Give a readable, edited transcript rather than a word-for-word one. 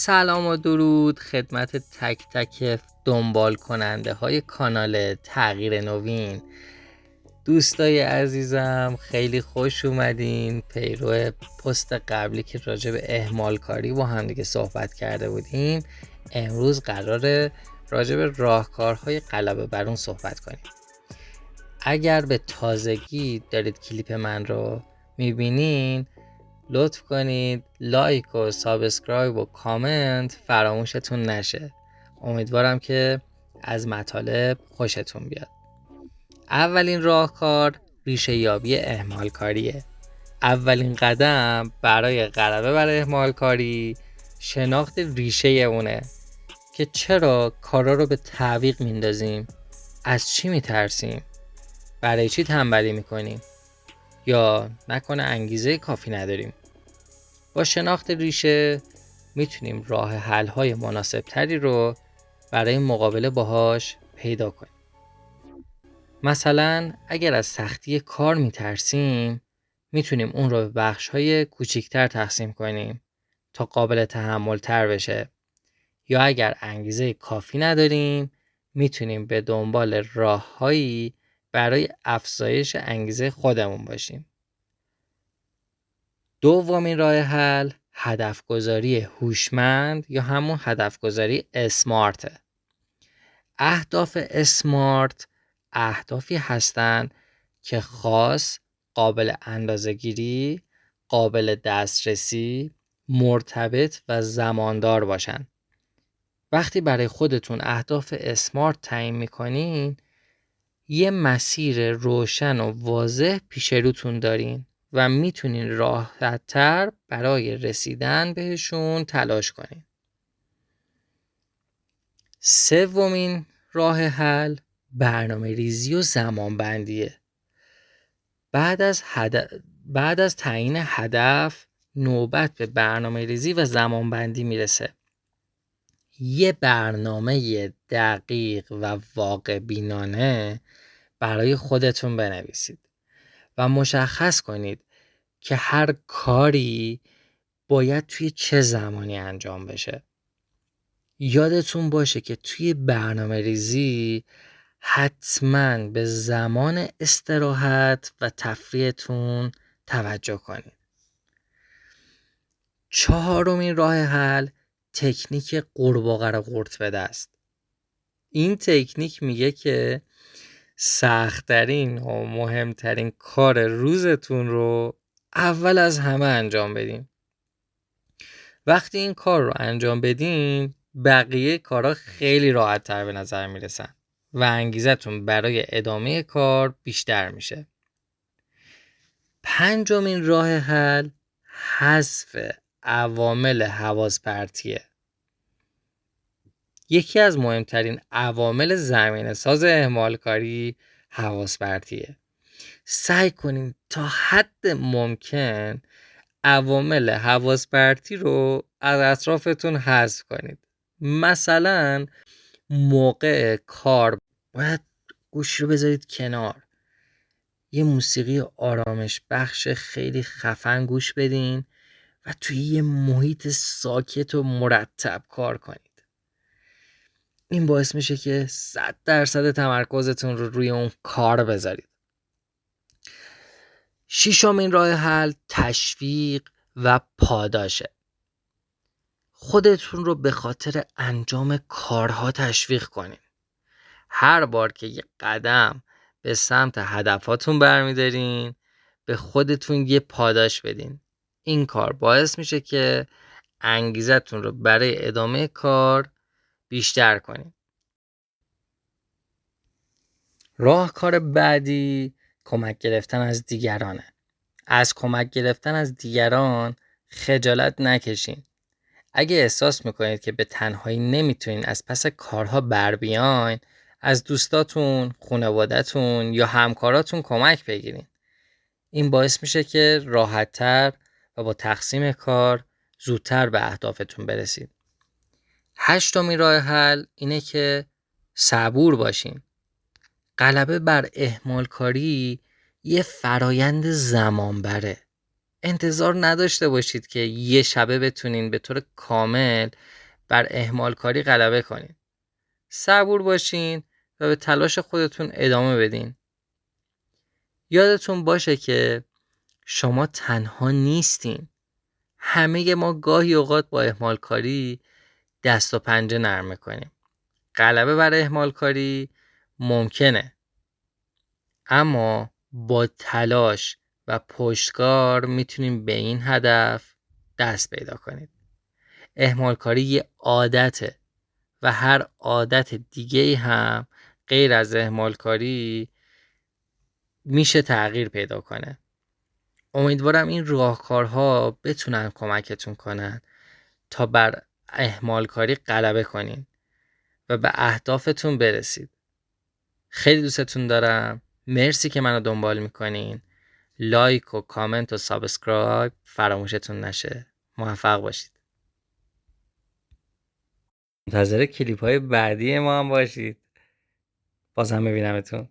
سلام و درود خدمت تک تک دنبال کننده های کانال تغییر نوین. دوستای عزیزم خیلی خوش اومدین. پیرو پست قبلی که راجع به اهمال کاری با هم دیگه صحبت کرده بودیم، امروز قراره راجع به راهکارهای غلبه بر اون صحبت کنیم. اگر به تازگی دارید کلیپ من رو میبینین، لطف کنید لایک و سابسکرایب و کامنت فراموشتون نشه. امیدوارم که از مطالب خوشتون بیاد. اولین راهکار ریشه یابی اهمال کاریه. اولین قدم برای غلبه بر اهمال کاری شناخت ریشه اونه که چرا کارا رو به تعویق میندازیم، از چی میترسیم، برای چی تنبلی میکنیم، یا نکنه انگیزه کافی نداریم. با شناخت ریشه میتونیم راه حل‌های مناسب تری رو برای مقابله باهاش پیدا کنیم. مثلا اگر از سختی کار میترسیم، میتونیم اون رو به بخش‌های کوچیک‌تر تقسیم کنیم تا قابل تحمل تر بشه. یا اگر انگیزه کافی نداریم، میتونیم به دنبال راه‌هایی برای افزایش انگیزه خودمون باشیم. دومین راه حل هدف گذاری هوشمند یا همون هدف گذاری اسمارته. اهداف اسمارت اهدافی هستند که خاص، قابل اندازه‌گیری، قابل دسترسی، مرتبط و زماندار باشن. وقتی برای خودتون اهداف اسمارت تعیین میکنین، یه مسیر روشن و واضح پیش روتون دارین و میتونین راحت‌تر برای رسیدن بهشون تلاش کنین. سومین راه حل برنامه ریزی و زمان بندیه. بعد از تعیین هدف، نوبت به برنامه ریزی و زمان بندی میرسه. یه برنامه دقیق و واقع بینانه برای خودتون بنویسید و مشخص کنید که هر کاری باید توی چه زمانی انجام بشه. یادتون باشه که توی برنامه ریزی حتما به زمان استراحت و تفریحتون توجه کنید. چهارمین راه حل تکنیک قورباغه قورت بده است. این تکنیک میگه که سخت‌ترین و مهمترین کار روزتون رو اول از همه انجام بدین. وقتی این کار رو انجام بدین، بقیه کارا خیلی راحت‌تر به نظر میرسن و انگیزتون برای ادامه کار بیشتر میشه. پنجمین راه حل حذف عوامل حواس پرتیه. یکی از مهمترین عوامل زمینه‌ساز اهمال کاری حواس پرتیه. سعی کنین تا حد ممکن عوامل حواس پرتی رو از اطرافتون حذف کنید. مثلا موقع کار باید گوشی رو بذارید کنار، یه موسیقی آرامش بخش خیلی خفن گوش بدین و توی یه محیط ساکت و مرتب کار کنید. این باعث میشه که 100% تمرکزتون رو روی اون کار بذارید. ششمین راه حل تشویق و پاداشه. خودتون رو به خاطر انجام کارها تشویق کنین. هر بار که یه قدم به سمت هدفاتون برمیدارین، به خودتون یه پاداش بدین. این کار باعث میشه که انگیزتون رو برای ادامه کار بیشتر کنین. راهکار بعدی کمک گرفتن از دیگرانه. از کمک گرفتن از دیگران خجالت نکشین. اگه احساس میکنید که به تنهایی نمیتونین از پس کارها بر بیاین، از دوستاتون، خانواده‌تون یا همکاراتون کمک بگیرین. این باعث میشه که راحت‌تر و با تقسیم کار زودتر به اهدافتون برسید. هشتمین راه حل اینه که صبور باشین. غلبه بر اهمال کاری یه فرایند زمان بره. انتظار نداشته باشید که یه شبه بتونین به طور کامل بر اهمال کاری غلبه کنین. صبور باشین و به تلاش خودتون ادامه بدین. یادتون باشه که شما تنها نیستین. همه ما گاهی اوقات با اهمال کاری دست و پنجه نرم میکنیم. غلبه بر اهمال کاری ممکنه، اما با تلاش و پشتکار میتونیم به این هدف دست پیدا کنید. اهمال کاری یه عادته و هر عادت دیگه هم غیر از اهمال کاری میشه تغییر پیدا کنه. امیدوارم این راهکارها بتونن کمکتون کنن تا بر اهمال کاری غلبه کنین و به اهدافتون برسید. خیلی دوستتون دارم. مرسی که منو دنبال میکنین. لایک و کامنت و سابسکرایب فراموشتون نشه. موفق باشید. منتظر کلیپ های بعدی ما هم باشید. بازم ببینمتون.